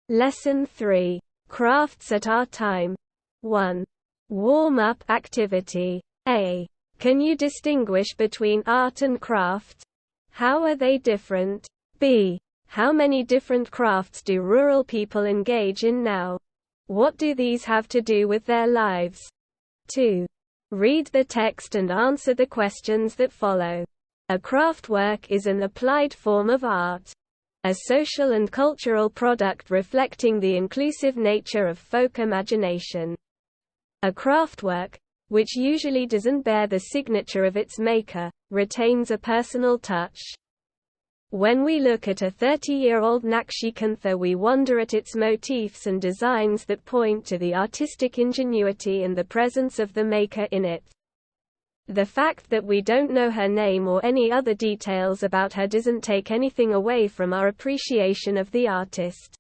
Lesson 3. Crafts at our time. 1. Warm-up activity. A. Can you distinguish between art and craft? How are they different? B. How many different crafts do rural people engage in now? What do these have to do with their lives? 2. Read the text and answer the questions that follow. A craft work is an applied form of art. A social and cultural product reflecting the inclusive nature of folk imagination. A craftwork, which usually doesn't bear the signature of its maker, retains a personal touch. When we look at a 30-year-old Nakshikantha, we wonder at its motifs and designs that point to the artistic ingenuity and the presence of the maker in it. The fact that we don't know her name or any other details about her doesn't take anything away from our appreciation of the artist.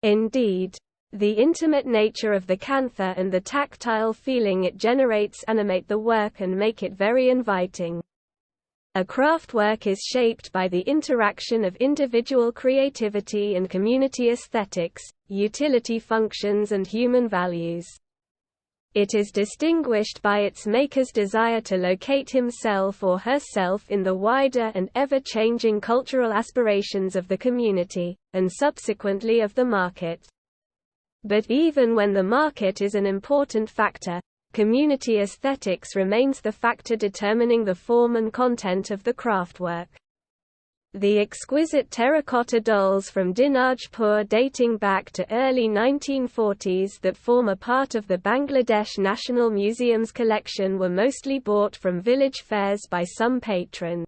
Indeed, the intimate nature of the kantha and the tactile feeling it generates animate the work and make it very inviting. A craftwork is shaped by the interaction of individual creativity and community aesthetics, utility functions and human values. It is distinguished by its maker's desire to locate himself or herself in the wider and ever-changing cultural aspirations of the community, and subsequently of the market. But even when the market is an important factor, community aesthetics remains the factor determining the form and content of the craftwork. The exquisite terracotta dolls from Dinajpur dating back to early 1940s that form a part of the Bangladesh National Museum's collection were mostly bought from village fairs by some patron.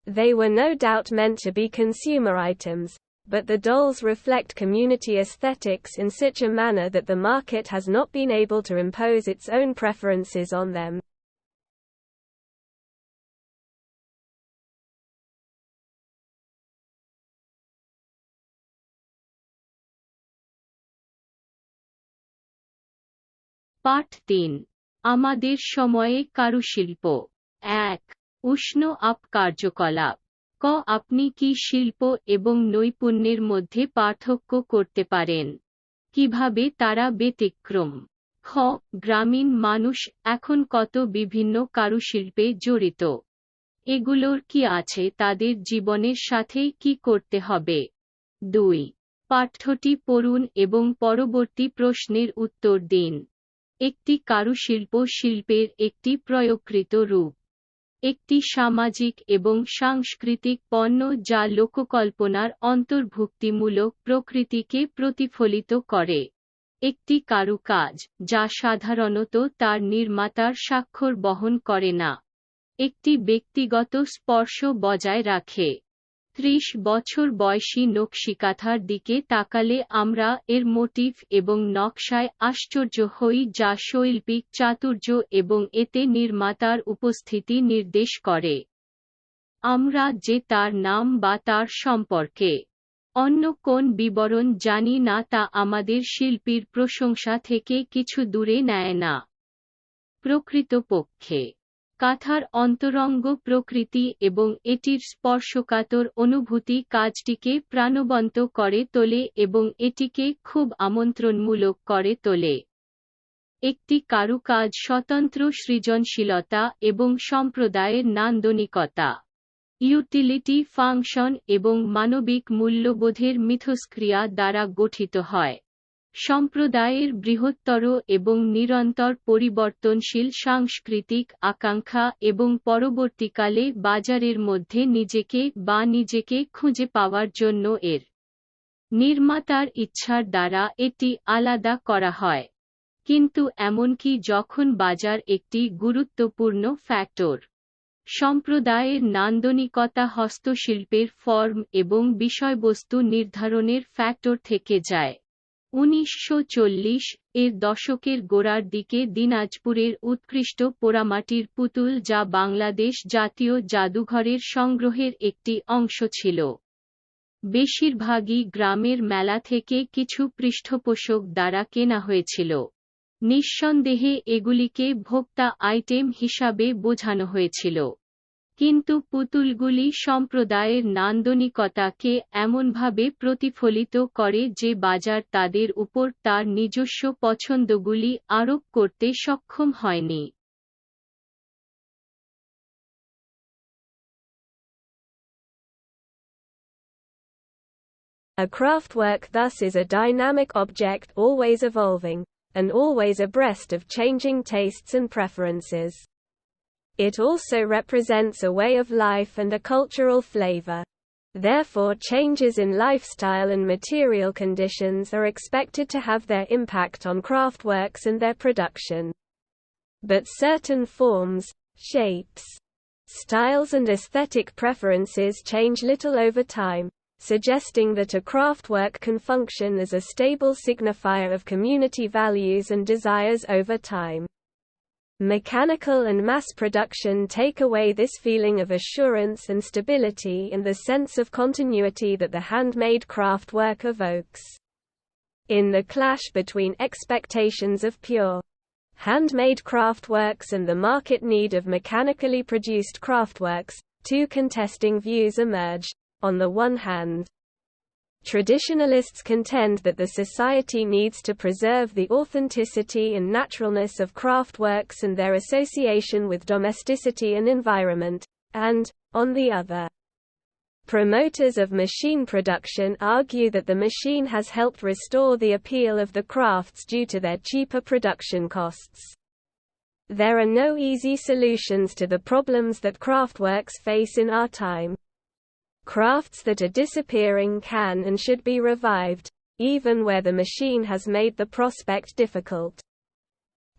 They were no doubt meant to be consumer items, but the dolls reflect community aesthetics in such a manner that the market has not been able to impose its own preferences on them. পাঠ ৩ আমাদের সময়ে কারুশিল্প। ১ উষ্ণ up কার্যকলাপ। ক আপনি কি শিল্প এবং নৈপুণ্যের মধ্যে পার্থক্য করতে পারেন? কিভাবে তারা ব্যতিক্রম? খ গ্রামীণ মানুষ এখন কত বিভিন্ন কারুশিল্পে জড়িত। এগুলোর কি আছে তাদের জীবনের সাথে কি করতে হবে? ২ পাঠ্যটি পড়ুন এবং পরবর্তী প্রশ্নের উত্তর দিন। একটি কারুশিল্প শিল্পের একটি প্রয়োগকৃত রূপ। একটি সামাজিক এবং সাংস্কৃতিক পণ্য যা লোককল্পনার অন্তর্ভুক্তিমূলক প্রকৃতিকে প্রতিফলিত করে। একটি কারুকাজ, যা সাধারণত তার নির্মাতার স্বাক্ষর বহন করে না। একটি ব্যক্তিগত স্পর্শ বজায় রাখে। ৩০ বছর বয়সী নকশিকাঁথার দিকে তাকালে আমরা এর মোটিফ এবং নকশায় আশ্চর্য হই যা শৈল্পিক চাতুর্য এবং এতে নির্মাতার উপস্থিতি নির্দেশ করে। আমরা যে তার নাম বা তার সম্পর্কে অন্য কোন বিবরণ জানি না তা আমাদের শিল্পীর প্রশংসা থেকে কিছু দূরে নেয় না। প্রকৃতপক্ষে কাঁথার অন্তরঙ্গ প্রকৃতি এবং এটির স্পর্শকাতর অনুভূতি কাজটিকে প্রাণবন্ত করে তোলে এবং এটিকে খুব আমন্ত্রণমূলক করে তোলে। একটি কারুকাজ স্বতন্ত্র সৃজনশীলতা এবং সম্প্রদায়ের নান্দনিকতা, ইউটিলিটি ফাংশন এবং মানবিক মূল্যবোধের মিথস্ক্রিয়া দ্বারা গঠিত হয়। সম্প্রদায়ের বৃহত্তর এবং নিরন্তর পরিবর্তনশীল সাংস্কৃতিক আকাঙ্ক্ষা এবং পরবর্তীকালে বাজারের মধ্যে নিজেকে খুঁজে পাওয়ার জন্য এর নির্মাতার ইচ্ছার দ্বারা এটি আলাদা করা হয়। কিন্তু এমনকি যখন বাজার একটি গুরুত্বপূর্ণ ফ্যাক্টর, সম্প্রদায়ের নান্দনিকতা হস্তশিল্পের ফর্ম এবং বিষয়বস্তু নির্ধারণের ফ্যাক্টর থেকে যায়। ১৯৪০ এর দশকের গোড়ার দিকে দিনাজপুরের উৎকৃষ্ট পোড়ামাটির পুতুল যা বাংলাদেশ জাতীয় জাদুঘরের সংগ্রহের একটি অংশ ছিল, বেশিরভাগই গ্রামের মেলা থেকে কিছু পৃষ্ঠপোষক দ্বারা কেনা হয়েছিল। নিঃসন্দেহে এগুলিকে ভোক্তা আইটেম হিসাবে বোঝানো হয়েছিল। কিন্তু পুতুলগুলি সম্প্রদায়ের নান্দনিকতাকে এমনভাবে প্রতিফলিত করে যে বাজার তাদের উপর তার নিজস্ব পছন্দগুলি আরোপ করতে সক্ষম হয়নি। A craftwork thus is a dynamic object always evolving, and always abreast of changing tastes and preferences. It also represents a way of life and a cultural flavor. Therefore, changes in lifestyle and material conditions are expected to have their impact on craftworks and their production. But certain forms, shapes, styles and aesthetic preferences change little over time, suggesting that a craftwork can function as a stable signifier of community values and desires over time. Mechanical and mass production take away this feeling of assurance and stability and the sense of continuity that the handmade craftwork evokes. In the clash between expectations of pure, handmade craftworks and the market need of mechanically produced craftworks, two contesting views emerge. On the one hand, traditionalists contend that the society needs to preserve the authenticity and naturalness of craftworks and their association with domesticity and environment, and, on the other, promoters of machine production argue that the machine has helped restore the appeal of the crafts due to their cheaper production costs. There are no easy solutions to the problems that craftworks face in our time. Crafts that are disappearing can and should be revived, even where the machine has made the prospect difficult.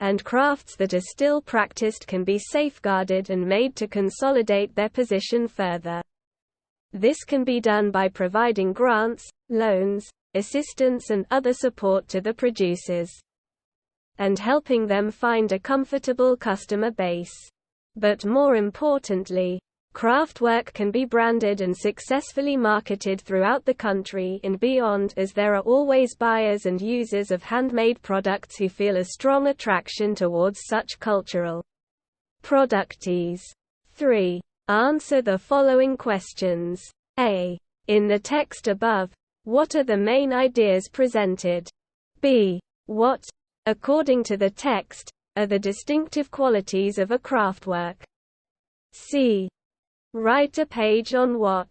And crafts that are still practiced can be safeguarded and made to consolidate their position further. This can be done by providing grants, loans, assistance and other support to the producers, and helping them find a comfortable customer base. But more importantly, craftwork can be branded and successfully marketed throughout the country and beyond, as there are always buyers and users of handmade products who feel a strong attraction towards such cultural products. 3. Answer the following questions. A. In the text above, what are the main ideas presented? B. What, according to the text, are the distinctive qualities of a craftwork? C. Write a page on what,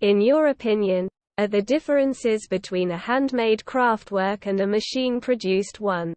in your opinion, are the differences between a handmade craftwork and a machine-produced one.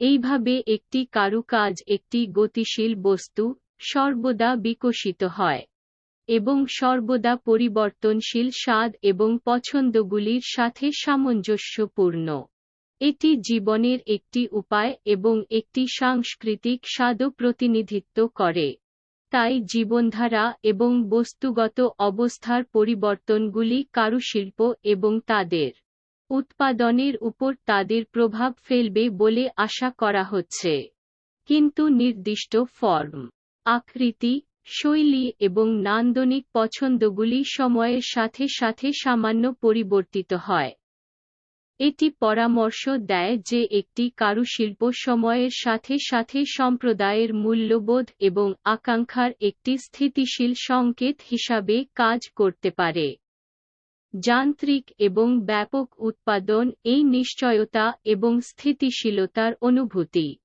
এইভাবে একটি কারুকাজ একটি গতিশীল বস্তু, সর্বদা বিকশিত হয়, এবং সর্বদা পরিবর্তনশীল স্বাদ এবং পছন্দগুলির সাথে সামঞ্জস্যপূর্ণ। এটি জীবনের একটি উপায় এবং একটি সাংস্কৃতিক স্বাদও প্রতিনিধিত্ব করে। তাই জীবনধারা এবং বস্তুগত অবস্থার পরিবর্তনগুলি কারুশিল্প এবং তাদের উৎপাদনের উপর তাদের প্রভাব ফেলবে বলে আশা করা হচ্ছে। কিন্তু নির্দিষ্ট ফর্ম, আকৃতি, শৈলী এবং নান্দনিক পছন্দগুলি সময়ের সাথে সাথে সামান্য পরিবর্তিত হয়। এটি পরামর্শ দেয় যে একটি কারুশিল্প সময়ের সাথে সাথে সম্প্রদায়ের মূল্যবোধ এবং আকাঙ্ক্ষার একটি স্থিতিশীল সংকেত হিসাবে কাজ করতে পারে। যান্ত্রিক এবং ব্যাপক উৎপাদন এই নিশ্চয়তা এবং স্থিতিশীলতার অনুভূতি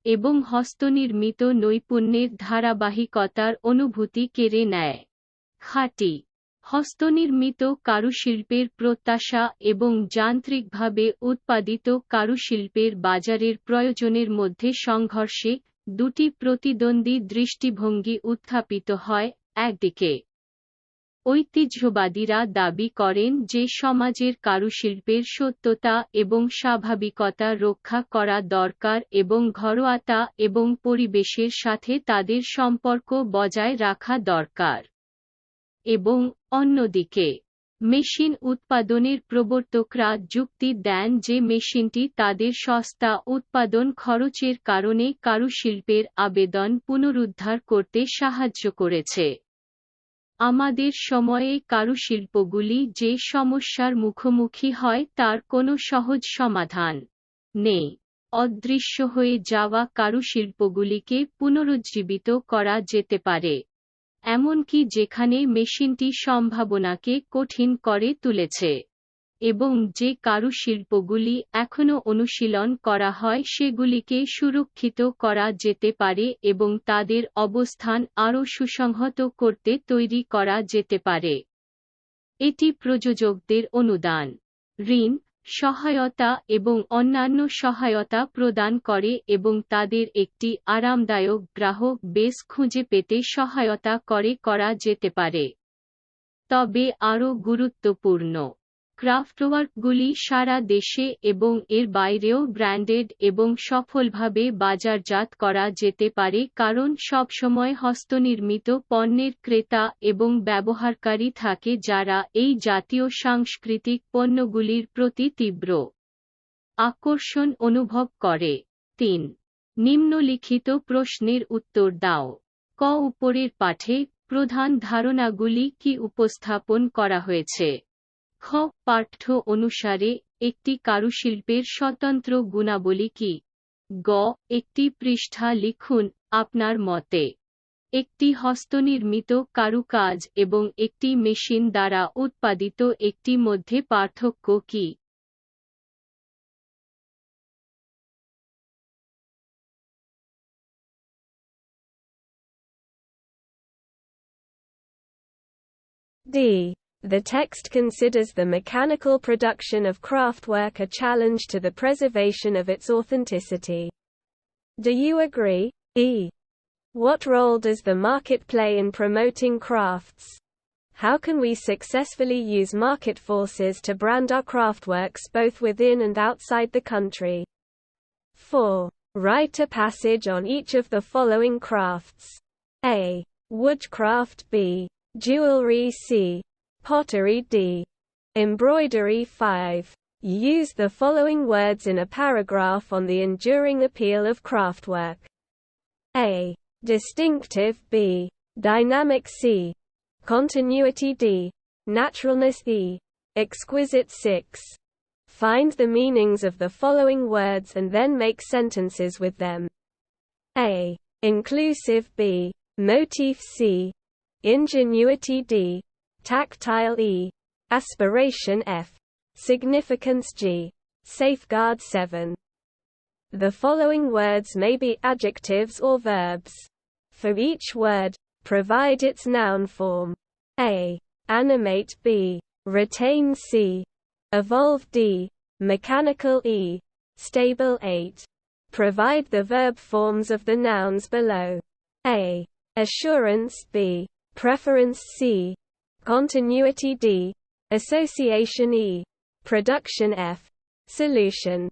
এবং হস্তনির্মিত নৈপুণ্যের ধারাবাহিকতার অনুভূতি কেড়ে নেয়। খাঁটি হস্তনির্মিত কারুশিল্পের প্রত্যাশা এবং যান্ত্রিকভাবে উৎপাদিত কারুশিল্পের বাজারের প্রয়োজনের মধ্যে সংঘর্ষে দুটি প্রতিদ্বন্দ্বী দৃষ্টিভঙ্গি উত্থাপিত হয়। একদিকে ঐতিহ্যবাদীরা দাবি করেন যে সমাজের কারুশিল্পের সত্যতা এবং স্বাভাবিকতা রক্ষা করা দরকার এবং ঘরোয়াতা এবং পরিবেশের সাথে তাদের সম্পর্ক বজায় রাখা দরকার। এবং অন্যদিকে মেশিন উৎপাদনের প্রবর্তকরা যুক্তি দেন যে মেশিনটি তাদের সস্তা উৎপাদন খরচের কারণে কারুশিল্পের আবেদন পুনরুদ্ধার করতে সাহায্য করেছে। আমাদের সময়ে কারুশিল্পগুলি যে সমস্যার মুখোমুখি হয় তার কোনো সহজ সমাধান নেই। অদৃশ্য হয়ে যাওয়া কারুশিল্পগুলিকে পুনরুজ্জীবিত করা যেতে পারে, এমনকি যেখানে মেশিনটি সম্ভাবনাকে কঠিন করে তুলেছে। এবং যে কারুশিল্পগুলি এখনও অনুশীলন করা হয় সেগুলিকে সুরক্ষিত করা যেতে পারে এবং তাদের অবস্থান আরও সুসংহত করতে তৈরি করা যেতে পারে। এটি প্রযোজকদের অনুদান, ঋণ, সহায়তা এবং অন্যান্য সহায়তা প্রদান করে এবং তাদের একটি আরামদায়ক গ্রাহক বেস খুঁজে পেতে সহায়তা করা যেতে পারে। তবে আরও গুরুত্বপূর্ণ, ক্রাফটওয়ার্কগুলি সারা দেশে এবং এর বাইরেও ব্র্যান্ডেড এবং সফলভাবে বাজারজাত করা যেতে পারে কারণ সবসময় হস্তনির্মিত পণ্যের ক্রেতা এবং ব্যবহারকারী থাকে যারা এই জাতীয় সাংস্কৃতিক পণ্যগুলির প্রতি তীব্র আকর্ষণ অনুভব করে। ৩. নিম্নলিখিত প্রশ্নের উত্তর দাও। ক. উপরের পাঠে প্রধান ধারণাগুলি কি উপস্থাপন করা হয়েছে? খ. পাঠ্য অনুসারে একটি কারুশিল্পের স্বতন্ত্র গুণাবলী কি? গ. একটি পৃষ্ঠা লিখুন আপনার মতে। একটি হস্তনির্মিত কারুকাজ এবং একটি মেশিন দ্বারা উৎপাদিত একটি মধ্যে পার্থক্য কি? D. The text considers the mechanical production of craftwork a challenge to the preservation of its authenticity. Do you agree? E. What role does the market play in promoting crafts? How can we successfully use market forces to brand our craftworks both within and outside the country? 4. Write a passage on each of the following crafts. A. Woodcraft. B. Jewelry. C. Pottery. D. Embroidery. 5. Use the following words in a paragraph on the enduring appeal of craftwork. A. Distinctive. B. Dynamic. C. Continuity. D. Naturalness. E. Exquisite. 6. Find the meanings of the following words and then make sentences with them. A. Inclusive. B. Motif. C. Ingenuity. D. Tactile. E. Aspiration. F. Significance. G. Safeguard. 7. The following words may be adjectives or verbs. For each word, provide its noun form. A. Animate. B. Retain. C. Evolve. D. Mechanical. E. Stable. 8. Provide the verb forms of the nouns below. A. Assurance. B. Preference. C. Continuity. D. Association. E. Production. F. Solution.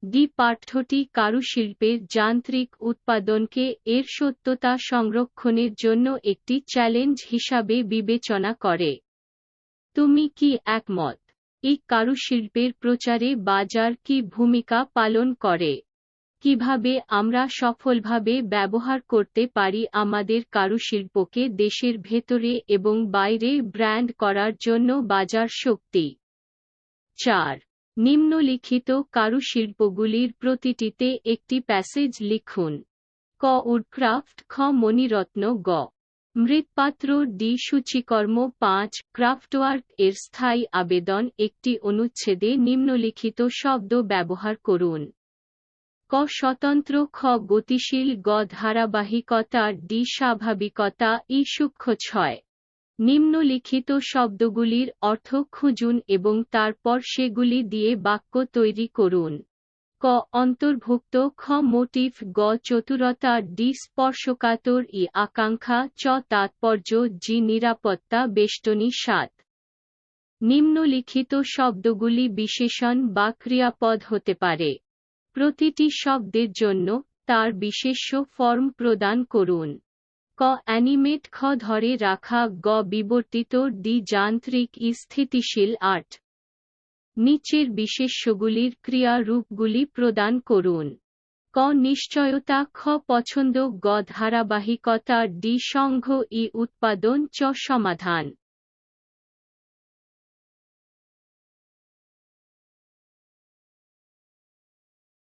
D. পাঠ্যটি কারুশিল্পের যান্ত্রিক উৎপাদনকে এর সত্যতা সংরক্ষণের জন্য একটি challenge হিসাবে বিবেচনা করে। তুমি কি একমত? এই কারুশিল্পের প্রচারে বাজার কি ভূমিকা পালন করে? কিভাবে আমরা সফলভাবে ব্যবহার করতে পারি আমাদের কারুশিল্পকে দেশের ভেতরে এবং বাইরে ব্র্যান্ড করার জন্য বাজার শক্তি? 4. নিম্নলিখিত কারুশিল্পগুলির প্রতিটিতে একটি প্যাসেজ লিখুন। ক উডক্রাফট, খ মণিরত্ন, গ মৃৎপাত্র, ডি সূচিকর্ম। ৫ ক্রাফটওয়ার্ক এর স্থায়ী আবেদন। একটি অনুচ্ছেদে নিম্নলিখিত শব্দ ব্যবহার করুন। ক স্বতন্ত্র, খ গতিশীল, গ ধারাবাহিকতা, ডি স্বাভাবিকতা, ই সূক্ষ্ম। ৬ নিম্নলিখিত শব্দগুলির অর্থ খুঁজুন এবং তারপর সেগুলি দিয়ে বাক্য তৈরি করুন। ক অন্তর্ভুক্ত, খ মোটিভ, গ চতুরতা, ডি স্পর্শকাতর, ই আকাঙ্ক্ষা, চ তাৎপর্য, জি নিরাপত্তা বেষ্টনী। ৭ নিম্নলিখিত শব্দগুলি বিশেষণ বা ক্রিয়াপদ হতে পারে। প্রতিটি শব্দের জন্য তার বিশেষ্য ফর্ম প্রদান করুন। ক অ্যানিমেট, খ ধরে রাখা, গ বিবর্তিত, ডি যান্ত্রিক, ই স্থিতিশীল। ৮ নিচের বিশেষ্যগুলির ক্রিয়া রূপগুলি প্রদান করুন। ক নিশ্চয়তা, খ পছন্দ, গ ধারাবাহিকতা, ডি সংঘ, ই উৎপাদন, চ সমাধান।